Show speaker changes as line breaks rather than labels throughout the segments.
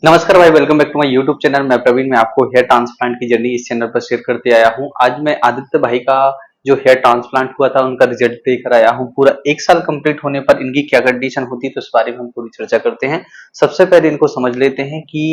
नमस्कार भाई, welcome back to my YouTube channel. मैं प्रवीण, मैं आपको हेयर ट्रांसप्लांट की जर्नी इस चैनल पर शेयर करते आया हूं। आज मैं आदित्य भाई का जो हेयर ट्रांसप्लांट हुआ था उनका रिजल्ट लेकर आया हूं। पूरा 1 साल कंप्लीट होने पर इनकी क्या कंडीशन होती है तो इस बारे में हम पूरी चर्चा करते हैं। सबसे पहले इनको समझ लेते हैं कि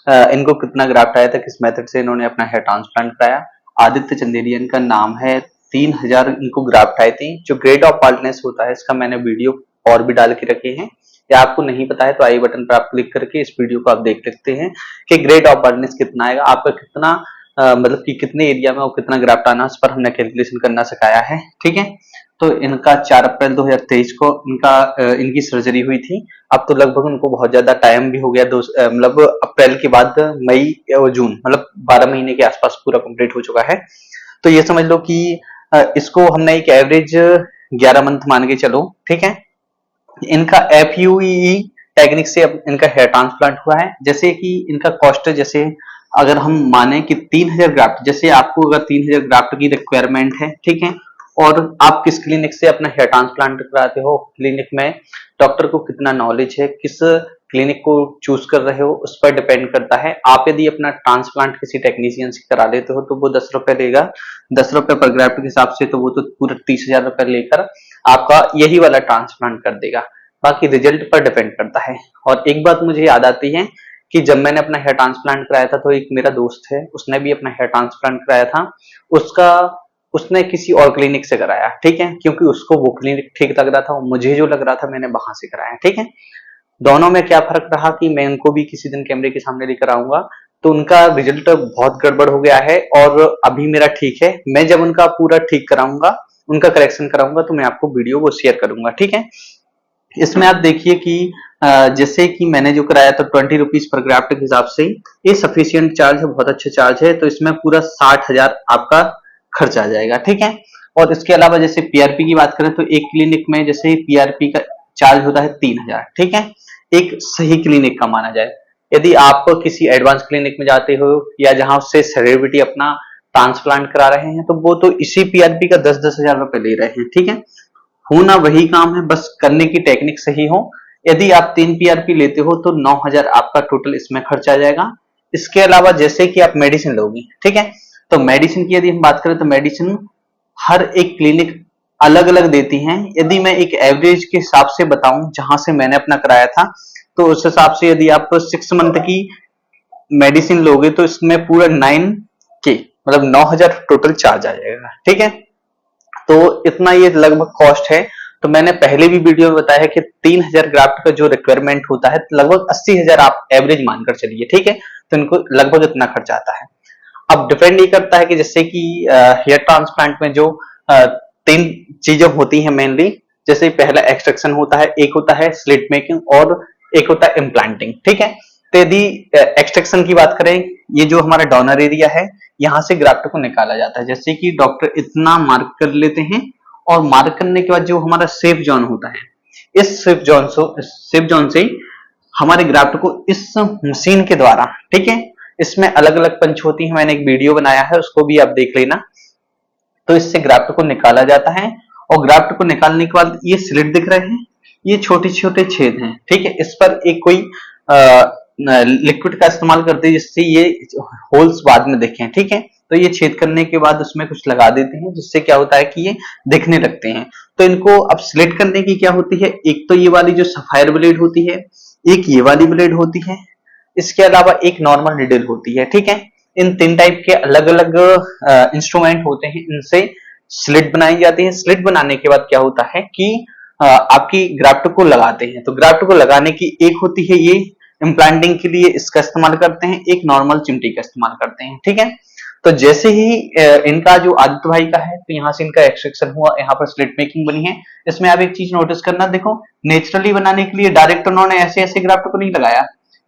इनको कितना ग्राफ्ट आया था, किस मेथड से इन्होंने अपना हेयर ट्रांसप्लांट कराया। आदित्य चंदेलिया इनका नाम है। 3000 इनको ग्राफ्ट आए थे। जो ग्रेड ऑफ पार्टनेस होता है इसका मैंने वीडियो और भी डाल के रखे हैं, या आपको नहीं पता है तो आई बटन पर आप क्लिक करके इस वीडियो को आप देख सकते हैं कि ग्रेड ऑफ बर्डनेस कितना आएगा, आपका कितना मतलब कि कितने एरिया में और कितना ग्राफ्ट आना, उस पर हमने कैलकुलेशन करना सिखाया है। ठीक है, तो इनका 4 अप्रैल 2023 को इनकी सर्जरी हुई थी। अब तो लगभग उनको बहुत ज्यादा टाइम भी हो गया, मतलब अप्रैल के बाद मई और जून, मतलब 12 महीने के आसपास पूरा कंप्लीट हो चुका है। तो ये समझ लो कि इसको हमने एक एवरेज 11 मंथ मान के चलो। ठीक है, इनका FUEE टेक्निक से अब इनका हेयर ट्रांसप्लांट हुआ है। जैसे कि इनका कॉस्ट, जैसे अगर हम माने कि 3000 ग्राफ्ट, जैसे आपको अगर 3000 ग्राफ्ट की रिक्वायरमेंट है, ठीक है, और आप किस क्लिनिक से अपना हेयर ट्रांसप्लांट कराते हो, क्लिनिक में डॉक्टर को कितना नॉलेज है, किस क्लिनिक को चूज कर रहे हो, उस पर डिपेंड करता है। आप यदि अपना ट्रांसप्लांट किसी टेक्नीशियन से करा लेते हो तो वो 10 रुपए लेगा, 10 रुपए पर ग्राफ्ट के हिसाब से, तो वो तो पूरा 30,000 रुपए लेकर आपका यही वाला ट्रांसप्लांट कर देगा। बाकी रिजल्ट पर डिपेंड करता है। और एक बात मुझे याद आती है कि जब मैंने अपना हेयर ट्रांसप्लांट कराया था तो एक मेरा दोस्त है, उसने भी अपना हेयर ट्रांसप्लांट कराया था। उसका उसने किसी और क्लिनिक से कराया, ठीक है, क्योंकि उसको वो क्लिनिक ठीक लग रहा था और मुझे जो लग रहा था मैंने वहां से कराया। ठीक है, दोनों में क्या फर्क रहा कि मैं उनको भी किसी दिन कैमरे के सामने लेकर आऊंगा, तो उनका रिजल्ट बहुत गड़बड़ हो गया है और अभी मेरा ठीक है। मैं जब उनका पूरा ठीक कराऊंगा, उनका करेक्शन कराऊंगा, तो मैं आपको वीडियो वो शेयर करूंगा। ठीक है, इसमें आप देखिए कि जैसे कि मैंने जो कराया था 20 रुपीज पर ग्राफ्ट के हिसाब से, ये सफिशियंट चार्ज है, बहुत अच्छा चार्ज है। तो इसमें पूरा 60,000 आपका खर्च आ जाएगा। ठीक है, और इसके अलावा जैसे PRP की बात करें तो एक क्लिनिक में जैसे PRP का चार्ज होता है 3000। ठीक है, एक सही क्लिनिक का माना जाए। यदि आप किसी एडवांस क्लिनिक में जाते हो या जहां से सेलिब्रिटी अपना ट्रांसप्लांट करा रहे हैं, तो वो तो इसी PRP का 10-10 हजार रुपए ले रहे हैं। ठीक है, होना वही काम है, बस करने की टेक्निक सही हो। यदि आप 3 PRP लेते हो तो 9,000 आपका टोटल इसमें खर्च आ जाएगा। इसके अलावा जैसे कि आप मेडिसिन लोगे, ठीक है, तो मेडिसिन की यदि हम बात करें तो मेडिसिन हर एक क्लिनिक अलग अलग देती हैं। यदि मैं एक एवरेज के हिसाब से बताऊं जहां से मैंने अपना कराया था, तो उस हिसाब से यदि आप 6 मंथ की मेडिसिन लोगे तो इसमें पूरा 9K, मतलब 9,000 टोटल चार्ज आ जाएगा। ठीक है, तो इतना ये लगभग कॉस्ट है। तो मैंने पहले भी वीडियो में बताया कि 3000 ग्राफ्ट का जो रिक्वायरमेंट होता है लगभग 80,000 आप एवरेज मानकर चलिए। ठीक है, तो इनको लगभग इतना खर्चा आता है। अब डिपेंड ये करता है कि जैसे कि हेयर ट्रांसप्लांट में जो 3 चीजें होती हैं मेनली, जैसे पहला एक्सट्रैक्शन होता है, एक होता है स्लिट मेकिंग और एक होता है इम्प्लांटिंग। ठीक है, तो यदि एक्सट्रैक्शन की बात करें, ये जो हमारा डोनर एरिया है, यहाँ से ग्राफ्ट को निकाला जाता है। जैसे कि डॉक्टर इतना मार्क कर लेते हैं और मार्क करने के बाद जो हमारा सेफ जोन होता है, इस सेफ जोन से हमारे ग्राफ्ट को इस मशीन के द्वारा, ठीक है, इसमें अलग अलग पंच होती है, मैंने एक वीडियो बनाया है उसको भी आप देख लेना। तो इससे ग्राफ्ट को निकाला जाता है और ग्राफ्ट को निकालने के बाद ये स्लिट दिख रहे हैं, ये छोटे छोटे छेद हैं। ठीक है, इस पर एक कोई लिक्विड का इस्तेमाल करते हैं जिससे ये होल्स बाद में दिखें। ठीक है, तो ये छेद करने के बाद उसमें कुछ लगा देते हैं जिससे क्या होता है कि ये दिखने लगते हैं। तो इनको अब स्लिट करने की क्या होती है, एक तो ये वाली जो सफायर ब्लेड होती है, एक ये वाली ब्लेड होती है, इसके अलावा एक नॉर्मल निडल होती है। ठीक है, इन 3 टाइप के अलग अलग इंस्ट्रूमेंट होते हैं, इनसे स्लिट बनाई जाती है। स्लिट बनाने के बाद क्या होता है कि आपकी ग्राफ्ट को लगाते हैं। तो ग्राफ्ट को लगाने की एक होती है ये इम्प्लांटिंग के लिए इसका इस्तेमाल करते हैं, एक नॉर्मल चिमटी का इस्तेमाल करते हैं। ठीक है, तो जैसे ही इनका जो आदित्य भाई का है, तो यहाँ से इनका एक्सट्रैक्शन हुआ, यहाँ पर स्लिट मेकिंग बनी है। इसमें आप एक चीज नोटिस करना, देखो नेचुरली बनाने के लिए डायरेक्ट उन्होंने ऐसे ऐसे ग्राफ्ट को नहीं लगाया,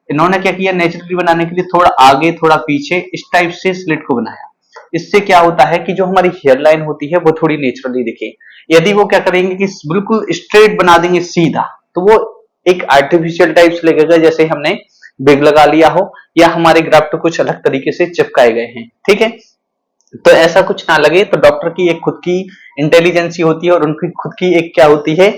इन्होंने क्या किया, नेचुरली बनाने के लिए थोड़ा आगे थोड़ा पीछे इस टाइप से स्लिट को बनाया। इससे क्या होता है कि जो हमारी हेयर लाइन होती है वो थोड़ी नेचुरली दिखे। यदि वो क्या करेंगे कि बिल्कुल स्ट्रेट बना देंगे सीधा, तो वो एक आर्टिफिशियल टाइप से लगेगा, जैसे हमने बिग लगा लिया हो या हमारे ग्राफ्ट कुछ अलग तरीके से चिपकाए गए हैं। ठीक है, तो ऐसा कुछ ना लगे। तो डॉक्टर की एक खुद की इंटेलिजेंसी होती है और उनकी खुद की एक क्या होती है,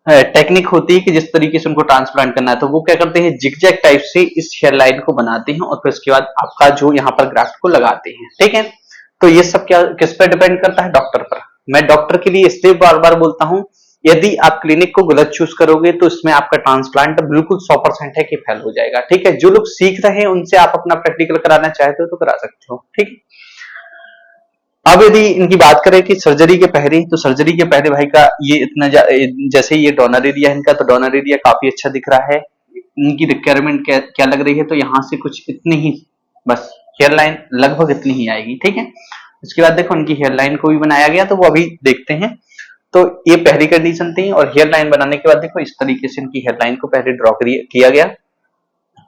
टेक्निक होती है कि जिस तरीके से उनको ट्रांसप्लांट करना है, तो वो क्या करते हैं, जिगजैग टाइप से इस हेयर लाइन को बनाते हैं और फिर उसके बाद आपका जो यहाँ पर ग्राफ्ट को लगाते हैं। ठीक है, तो ये सब क्या किस पर डिपेंड करता है, डॉक्टर पर। मैं डॉक्टर के लिए इसलिए बार बार बोलता हूं, यदि आप क्लिनिक को गलत चूज करोगे तो इसमें आपका ट्रांसप्लांट बिल्कुल 100% है कि फेल हो जाएगा। ठीक है, जो लोग सीख रहे हैं उनसे आप अपना प्रैक्टिकल कराना चाहते हो तो करा सकते हो। ठीक है, अब यदि इनकी बात करें कि सर्जरी के पहले, तो सर्जरी के पहले भाई का ये इतना जैसे ये डोनर एरिया इनका, तो डोनर एरिया काफी अच्छा दिख रहा है। इनकी रिक्वायरमेंट क्या लग रही है, तो यहाँ से कुछ इतनी ही बस हेयर लाइन लगभग इतनी ही आएगी। ठीक है, उसके बाद देखो इनकी हेयर लाइन को भी बनाया गया, तो वो अभी देखते हैं। तो ये पहली कंडीशन थी, और हेयर लाइन बनाने के बाद देखो इस तरीके से इनकी हेयर लाइन को पहले ड्रॉ किया गया,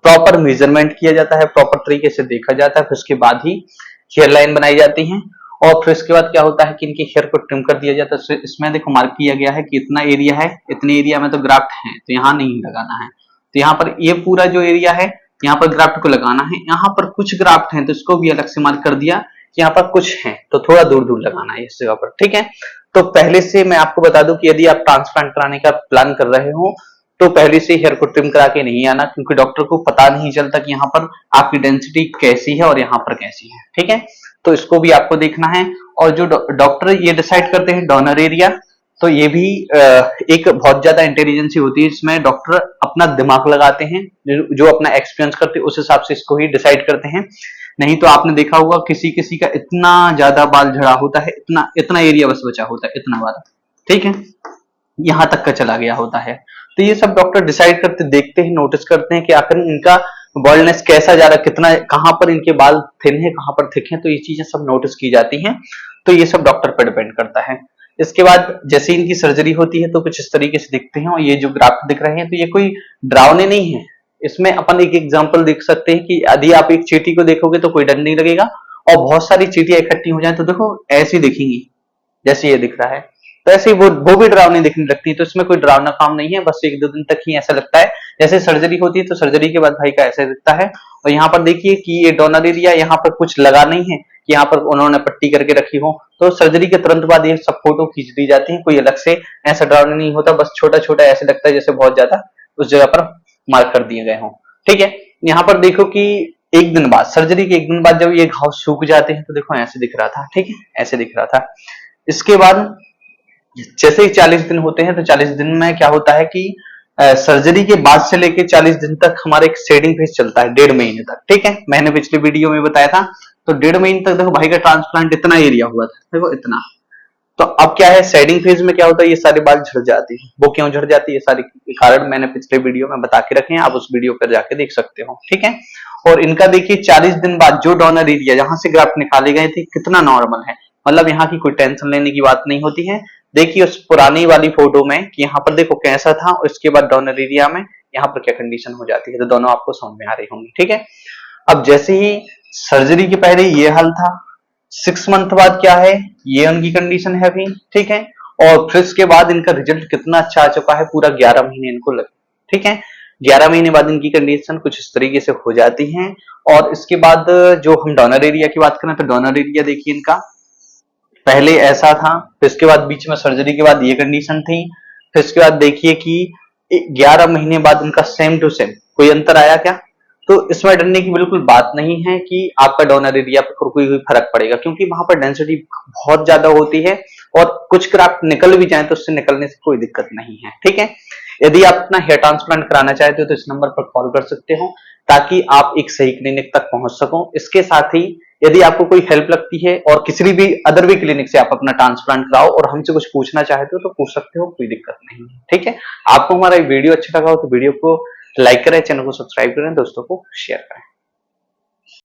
प्रॉपर मेजरमेंट किया जाता है, प्रॉपर तरीके से देखा जाता है, फिर उसके बाद ही हेयर लाइन बनाई जाती है। और फिर इसके बाद क्या होता है कि इनके हेयर को ट्रिम कर दिया जाता है। इसमें देखो मार्क किया गया है कि इतना एरिया है, इतने एरिया में तो ग्राफ्ट है, तो यहाँ नहीं लगाना है। तो यहाँ पर ये पूरा जो एरिया है यहाँ पर ग्राफ्ट को लगाना है। यहाँ पर कुछ ग्राफ्ट है तो इसको भी अलग से मार्क कर दिया कि यहाँ पर कुछ है तो थोड़ा दूर दूर लगाना है इस जगह पर। ठीक है, तो पहले से मैं आपको बता दूं कि यदि आप ट्रांसप्लांट कराने का प्लान कर रहे हो तो पहले से हेयर को ट्रिम करा के नहीं आना, क्योंकि डॉक्टर को पता नहीं चलता कि यहाँ पर आपकी डेंसिटी कैसी है और यहाँ पर कैसी है। ठीक है, तो इसको भी आपको देखना है। और जो डॉक्टर ये डिसाइड करते हैं डोनर एरिया, तो ये भी एक बहुत ज्यादा इंटेलिजेंसी होती है। इसमें डॉक्टर अपना दिमाग लगाते हैं, जो अपना एक्सपीरियंस करते हैं उस हिसाब से इसको ही डिसाइड करते हैं। नहीं तो आपने देखा होगा किसी किसी का इतना ज्यादा बाल झड़ा होता है, इतना इतना एरिया बस बचा होता है, इतना वाला। ठीक है, यहां तक का चला गया होता है। तो ये सब डॉक्टर डिसाइड करते, देखते हैं, नोटिस करते हैं कि आखिर इनका बॉल्डनेस कैसा जा रहा है, कितना, कहां पर इनके बाल थिन है, कहां पर थिक है, तो ये चीजें सब नोटिस की जाती हैं। तो ये सब डॉक्टर पर डिपेंड करता है। इसके बाद जैसे इनकी सर्जरी होती है तो कुछ इस तरीके से दिखते हैं, और ये जो ग्राफ्ट दिख रहे हैं तो ये कोई डरावने नहीं है। इसमें अपन एक एग्जाम्पल देख सकते हैं कि यदि आप एक चींटी को देखोगे तो कोई डर नहीं लगेगा, और बहुत सारी चींटियां इकट्ठी हो जाए तो देखो ऐसी दिखेंगी जैसे ये दिख रहा है। तो ऐसे ही वो भी डरावनी दिखने लगती है। तो इसमें कोई डरावना काम नहीं है, बस एक दो दिन तक ही ऐसा लगता है। जैसे सर्जरी होती है तो सर्जरी के बाद भाई का ऐसा दिखता है। और यहाँ पर देखिए कि ये डोनर एरिया, यहाँ पर कुछ लगा नहीं है कि यहाँ पर उन्होंने पट्टी करके रखी हो। तो सर्जरी के तुरंत बाद ये सब फोटो खींच दी जाती है, कोई अलग से ऐसा डरावना नहीं होता, बस छोटा छोटा ऐसे लगता है जैसे बहुत ज्यादा उस जगह पर मार्क कर दिए गए हों। ठीक है, यहाँ पर देखो कि एक दिन बाद, सर्जरी के एक दिन बाद जब ये घाव सूख जाते हैं तो देखो ऐसे दिख रहा था। ठीक है, ऐसे दिख रहा था। इसके बाद जैसे ही 40 दिन होते हैं तो 40 दिन में क्या होता है कि सर्जरी के बाद से लेके 40 दिन तक हमारा एक शेडिंग फेज चलता है, 1.5 महीने तक। ठीक है, मैंने पिछले वीडियो में बताया था। तो 1.5 महीने तक देखो भाई का ट्रांसप्लांट इतना एरिया हुआ था, देखो इतना। तो अब क्या है, शेडिंग फेज में क्या होता है, ये सारे बाल झड़ जाते हैं। वो क्यों झड़ जाती है, ये सारे कारण मैंने पिछले वीडियो में बता के रखे हैं, आप उस वीडियो पर जाके देख सकते हो। ठीक है, और इनका देखिए 40 दिन बाद जो डोनर एरिया जहां से ग्राफ्ट निकाले गए थे कितना नॉर्मल है, मतलब यहाँ की कोई टेंशन लेने की बात नहीं होती है। देखिए उस पुरानी वाली फोटो में कि यहाँ पर देखो कैसा था, और इसके बाद डोनर एरिया में यहाँ पर क्या कंडीशन हो जाती है, तो दोनों आपको समझ में आ रही होंगी। ठीक है, अब जैसे ही सर्जरी के पहले ये हाल था, 6 मंथ बाद क्या है, ये उनकी कंडीशन है अभी। ठीक है, और फिर इसके बाद इनका रिजल्ट कितना अच्छा आ चुका है, पूरा 11 महीने इनको लगे। ठीक है, 11 महीने बाद इनकी कंडीशन कुछ इस तरीके से हो जाती है। और इसके बाद जो हम डोनर एरिया की बात करें तो डोनर एरिया देखिए इनका पहले ऐसा था, फिर इसके बाद बीच में सर्जरी के बाद ये कंडीशन थी, फिर इसके बाद देखिए कि 11 महीने बाद उनका सेम टू सेम, कोई अंतर आया क्या? तो इसमें डरने की बिल्कुल बात नहीं है कि आपका डोनर एरिया पर कोई फर्क पड़ेगा, क्योंकि वहां पर डेंसिटी बहुत ज्यादा होती है, और कुछ क्राफ्ट निकल भी जाए तो उससे निकलने से कोई दिक्कत नहीं है। ठीक है, यदि आप अपना हेयर ट्रांसप्लांट कराना चाहते हो तो इस नंबर पर कॉल कर सकते हो, ताकि आप एक सही क्लिनिक तक पहुंच सको। इसके साथ ही यदि आपको कोई हेल्प लगती है और किसी भी अदर भी क्लिनिक से आप अपना ट्रांसप्लांट कराओ और हमसे कुछ पूछना चाहते हो तो पूछ सकते हो, कोई दिक्कत नहीं है। ठीक है, आपको हमारा वीडियो अच्छा लगा हो तो वीडियो को लाइक करें, चैनल को सब्सक्राइब करें, दोस्तों को शेयर करें।